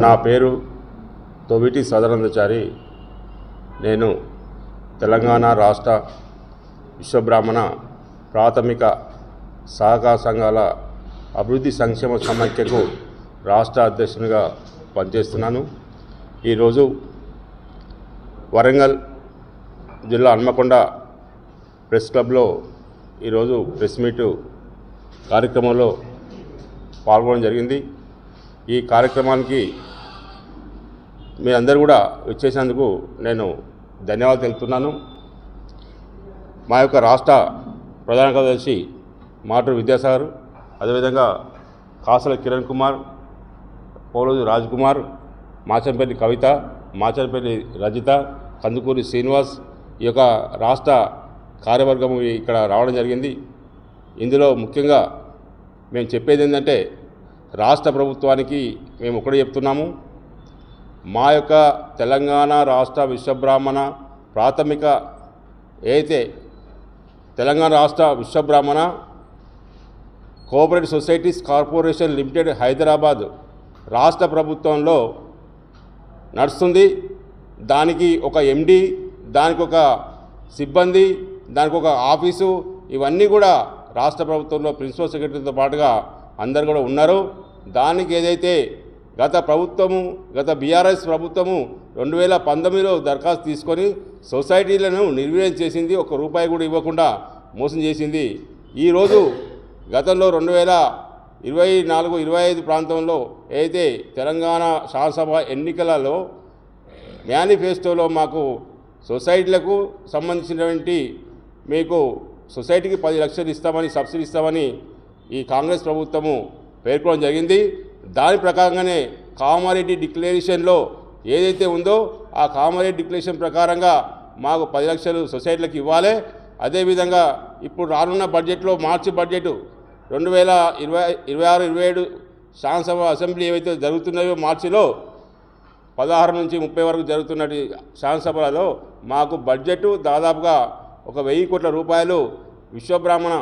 నా పేరు తొవిటి సదనందచారి. నేను తెలంగాణ రాష్ట్ర విశ్వబ్రాహ్మణ ప్రాథమిక సహకార సంఘాల అభివృద్ధి సంక్షేమ సమాఖ్యకు రాష్ట్ర అధ్యక్షునిగా పనిచేస్తున్నాను. ఈరోజు వరంగల్ జిల్లా హన్మకొండ ప్రెస్ క్లబ్లో ఈరోజు ప్రెస్ మీటు కార్యక్రమంలో పాల్గొనడం జరిగింది. ఈ కార్యక్రమానికి మీరందరూ కూడా వచ్చేసినందుకు నేను ధన్యవాదాలు తెలుపుతున్నాను. మా యొక్క రాష్ట్ర ప్రధాన కార్యదర్శి మాటూరు విద్యాసాగర్, అదేవిధంగా కాసల కిరణ్ కుమార్, పోలోజు రాజ్ కుమార్, మాచంపల్లి కవిత, మాచంపల్లి రజిత, కందుకూరి శ్రీనివాస్, ఈ యొక్క రాష్ట్ర కార్యవర్గం ఇక్కడ రావడం జరిగింది. ఇందులో ముఖ్యంగా మేము చెప్పేది ఏంటంటే, రాష్ట్ర ప్రభుత్వానికి మేము ఒకటే చెప్తున్నాము, మా యొక్క తెలంగాణ రాష్ట్ర విశ్వబ్రాహ్మణ ప్రాథమిక ఏదైతే తెలంగాణ రాష్ట్ర Vishwabrahmana cooperative societies corporation limited Hyderabad రాష్ట్ర ప్రభుత్వంలో నడుస్తుంది. దానికి ఒక ఎండి, దానికి ఒక సిబ్బంది, దానికి ఒక ఆఫీసు, ఇవన్నీ కూడా రాష్ట్ర ప్రభుత్వంలో ప్రిన్సిపల్ సెక్రటరీతో పాటుగా అందరు కూడా ఉన్నారు. దానికి ఏదైతే గత బీఆర్ఎస్ ప్రభుత్వము 2019లో దరఖాస్తు తీసుకొని సొసైటీలను నిర్వీర్యం చేసింది. ₹1 కూడా ఇవ్వకుండా మోసం చేసింది. ఈరోజు గతంలో 2024-25 ప్రాంతంలో ఏదైతే తెలంగాణ శాసనసభ ఎన్నికలలో మేనిఫెస్టోలో మాకు సొసైటీలకు సంబంధించినటువంటి మీకు సొసైటీకి 10 లక్షలు ఇస్తామని, సబ్సిడీ ఇస్తామని ఈ కాంగ్రెస్ ప్రభుత్వము పేర్కొనడం జరిగింది. దాని ప్రకారంగానే కామారెడ్డి డిక్లరేషన్లో ఏదైతే ఉందో ఆ కామారెడ్డి డిక్లరేషన్ ప్రకారంగా మాకు 10 లక్షలు సొసైటీలకు ఇవ్వాలి. అదేవిధంగా ఇప్పుడు రానున్న బడ్జెట్లో మార్చి బడ్జెట్ 2026-27 శాసనసభ అసెంబ్లీ ఏవైతే జరుగుతున్నాయో మార్చిలో 16 నుంచి 30 వరకు జరుగుతున్నటి శాసనసభలలో మాకు బడ్జెట్ దాదాపుగా ₹1,000 కోట్ల విశ్వబ్రాహ్మణ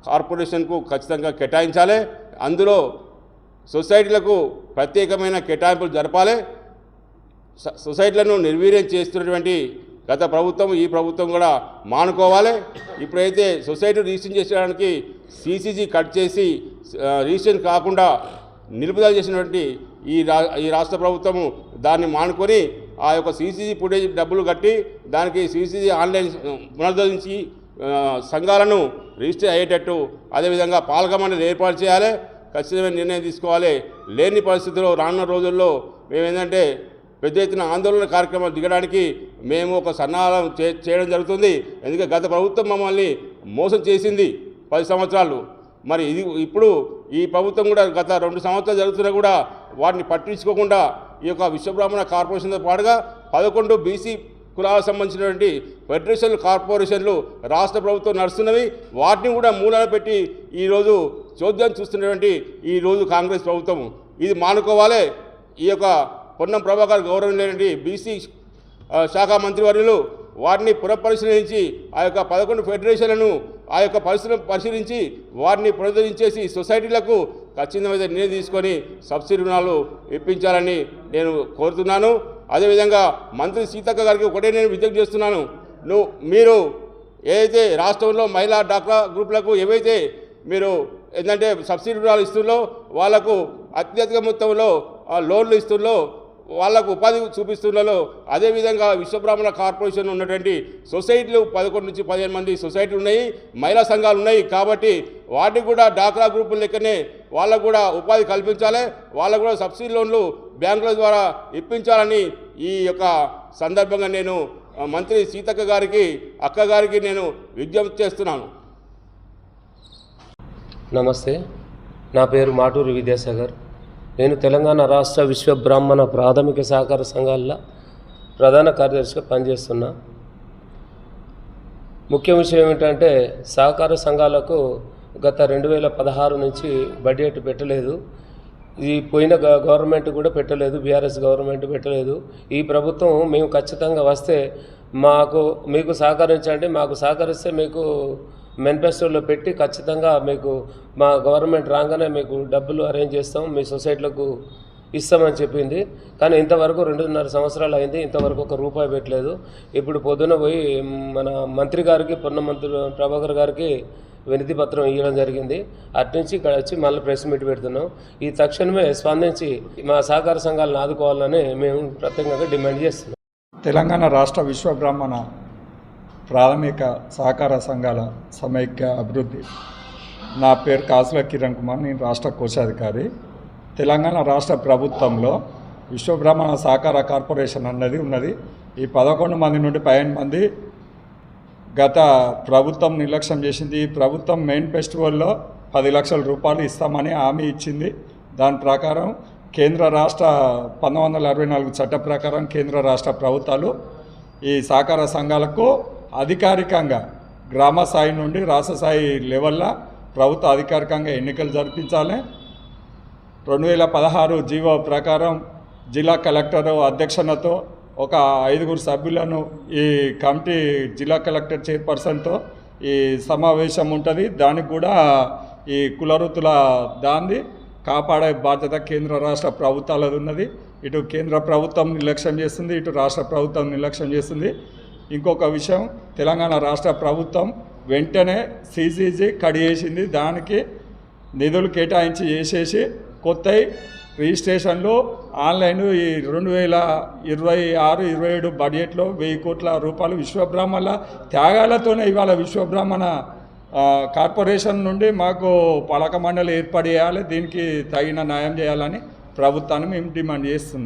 కార్పొరేషన్కు ఖచ్చితంగా కేటాయించాలి. అందులో సొసైటీలకు ప్రత్యేకమైన కేటాయింపులు జరపాలి. సొసైటీలను నిర్వీర్యం చేస్తున్నటువంటి గత ప్రభుత్వం, ఈ ప్రభుత్వం కూడా మానుకోవాలి. ఇప్పుడైతే సొసైటీ రిజిస్ట్రేషన్ చేసడానికి సిసిజీ కట్ చేసి రిజిస్ట్రేషన్ కాకుండా నిలుపుదల చేసినటువంటి ఈ రాష్ట్ర ప్రభుత్వము దాన్ని మానుకొని ఆ యొక్క సిసిజీ ఫుటేజ్ డబ్బులు కట్టి దానికి సిసిజీ ఆన్లైన్ పునరుద్ధరించి సంఘాలను రిజిస్టర్ అయ్యేటట్టు, అదేవిధంగా పాలక మండలి ఏర్పాటు చేయాలి. ఖచ్చితమైన నిర్ణయం తీసుకోవాలి. లేని పరిస్థితుల్లో రానున్న రోజుల్లో మేమేంటంటే పెద్ద ఎత్తున ఆందోళన కార్యక్రమాలు దిగడానికి మేము ఒక సన్నాహం చేయడం జరుగుతుంది. ఎందుకంటే గత ప్రభుత్వం మమ్మల్ని మోసం చేసింది 10 సంవత్సరాలు. మరి ఇప్పుడు ఈ ప్రభుత్వం కూడా గత 2 సంవత్సరాలు జరుగుతున్నా కూడా వాటిని పట్టించుకోకుండా ఈ యొక్క విశ్వబ్రాహ్మణ కార్పొరేషన్తో పాటుగా 11 బీసీ కులాలకు సంబంధించినటువంటి ఫెడరేషన్లు, కార్పొరేషన్లు రాష్ట్ర ప్రభుత్వం నడుస్తున్నవి. వాటిని కూడా మూలాన పెట్టి ఈరోజు చోద్యం చూస్తున్నటువంటి ఈరోజు కాంగ్రెస్ ప్రభుత్వం ఇది మానుకోవాలి. ఈ యొక్క పొన్నం ప్రభాకర్ గౌరవనీయులైనటువంటి బీసీ శాఖ మంత్రివర్యులు వాటిని పునఃపరిశీలించి ఆ యొక్క 11 ఫెడరేషన్లను ఆ యొక్క పరిశీలించి వాటిని పునరుద్ధరించేసి సొసైటీలకు ఖచ్చితమైన నిర్ణయం తీసుకొని సబ్సిడీ రుణాలు ఇప్పించాలని నేను కోరుతున్నాను. అదేవిధంగా మంత్రి సీతక్క గారికి ఒకటే నేను విజ్ఞప్తి చేస్తున్నాను. మీరు ఏదైతే రాష్ట్రంలో మహిళా డాక్రా గ్రూపులకు ఏవైతే మీరు ఏంటంటే సబ్సిడీ రుణాలు ఇస్తుందో, వాళ్లకు అత్యధిక మొత్తంలో లోన్లు ఇస్తుందో, వాళ్లకు ఉపాధి చూపిస్తుందో, అదేవిధంగా విశ్వబ్రాహ్మణ కార్పొరేషన్ ఉన్నటువంటి సొసైటీలు 11 నుంచి 15 మంది సొసైటీలు ఉన్నాయి, మహిళా సంఘాలు ఉన్నాయి. కాబట్టి వాటికి కూడా డాక్రా గ్రూపుల లెక్కనే వాళ్ళకు కూడా ఉపాధి కల్పించాలి. వాళ్ళకు కూడా సబ్సిడీ లోన్లు బ్యాంకుల ద్వారా ఇప్పించాలని ఈ యొక్క సందర్భంగా నేను మంత్రి సీతక్క గారికి, అక్క గారికి నేను విజ్ఞప్తి చేస్తున్నాను. నమస్తే, నా పేరు మాటూరు విద్యాసాగర్. నేను తెలంగాణ రాష్ట్ర విశ్వబ్రాహ్మణ ప్రాథమిక సహకార సంఘాల ప్రధాన కార్యదర్శిగా పనిచేస్తున్నా. ముఖ్య విషయం ఏమిటంటే, సహకార సంఘాలకు గత 2016 నుంచి బడ్జెట్ పెట్టలేదు. ఈ పోయిన గవర్నమెంట్ కూడా పెట్టలేదు, బీఆర్ఎస్ గవర్నమెంట్ పెట్టలేదు. ఈ ప్రభుత్వం మేము ఖచ్చితంగా వస్తే మీకు సహకరించండి, మాకు సహకరిస్తే మీకు మేనిఫెస్టోలో పెట్టి ఖచ్చితంగా మీకు మా గవర్నమెంట్ రాగానే మీకు డబ్బులు అరేంజ్ చేస్తాం, మీ సొసైటీలకు ఇస్తామని చెప్పింది. కానీ ఇంతవరకు 2.5 సంవత్సరాలు అయింది, ఇంతవరకు ఒక రూపాయి పెట్టలేదు. ఇప్పుడు పొద్దున పోయి మన మంత్రి గారికి, పొన్న మంత్రి ప్రభాకర్ గారికి వినతి పత్రం ఇవ్వడం జరిగింది. అట్నుంచి ఇక్కడ వచ్చి మళ్ళీ ప్రెస్ మీట్ పెడుతున్నాం. ఈ తక్షణమే స్పందించి మా సహకార సంఘాలను ఆదుకోవాలని మేము ప్రత్యేకంగా డిమాండ్ చేస్తున్నాం. తెలంగాణ రాష్ట్ర విశ్వబ్రాహ్మణ ప్రాథమిక సహకార సంఘాల సమైక్య అభివృద్ధి. నా పేరు కాసుల కిరణ్ కుమార్, నేను రాష్ట్ర కోశాధికారి. తెలంగాణ రాష్ట్ర ప్రభుత్వంలో విశ్వబ్రాహ్మణ సహకార కార్పొరేషన్ అన్నది ఉన్నది. ఈ 11 మంది నుండి 15 మంది గత ప్రభుత్వం నిర్లక్ష్యం చేసింది. ఈ ప్రభుత్వం మెయిన్ ఫెస్టివల్లో 10 లక్షల రూపాయలు ఇస్తామని హామీ ఇచ్చింది. దాని ప్రకారం కేంద్ర రాష్ట్ర 1964 చట్ట ప్రకారం కేంద్ర రాష్ట్ర ప్రభుత్వాలు ఈ సహకార సంఘాలకు అధికారికంగా గ్రామ స్థాయి నుండి రాష్ట్ర స్థాయి లెవెల్లో ప్రభుత్వ అధికారికంగా ఎన్నికలు జరిపించాలి. 2016 జీవో ప్రకారం జిల్లా కలెక్టర్ అధ్యక్షతతో ఒక 5 సభ్యులను ఈ కమిటీ జిల్లా కలెక్టర్ చైర్పర్సన్తో ఈ సమావేశం ఉంటుంది. దానికి కూడా ఈ కులవృత్తుల దాన్ని కాపాడే బాధ్యత కేంద్ర రాష్ట్ర ప్రభుత్వాలది ఉన్నది. ఇటు కేంద్ర ప్రభుత్వం నిర్లక్ష్యం చేస్తుంది, ఇటు రాష్ట్ర ప్రభుత్వం నిర్లక్ష్యం చేస్తుంది. ఇంకొక విషయం, తెలంగాణ రాష్ట్ర ప్రభుత్వం వెంటనే CCG కట్ చేసింది. దానికి నిధులు కేటాయించి చేసేసి కొత్త రిజిస్ట్రేషన్లు ఆన్లైన్ ఈ 2026-27 బడ్జెట్లో 1000 కోట్ల రూపాయలు విశ్వబ్రాహ్మణుల త్యాగాలతోనే ఇవాళ విశ్వబ్రాహ్మణ కార్పొరేషన్ నుండి మాకు పాలక మండలి ఏర్పాటు చేయాలి. దీనికి తగిన న్యాయం చేయాలని ప్రభుత్వాన్ని మేము డిమాండ్ చేస్తున్నాం.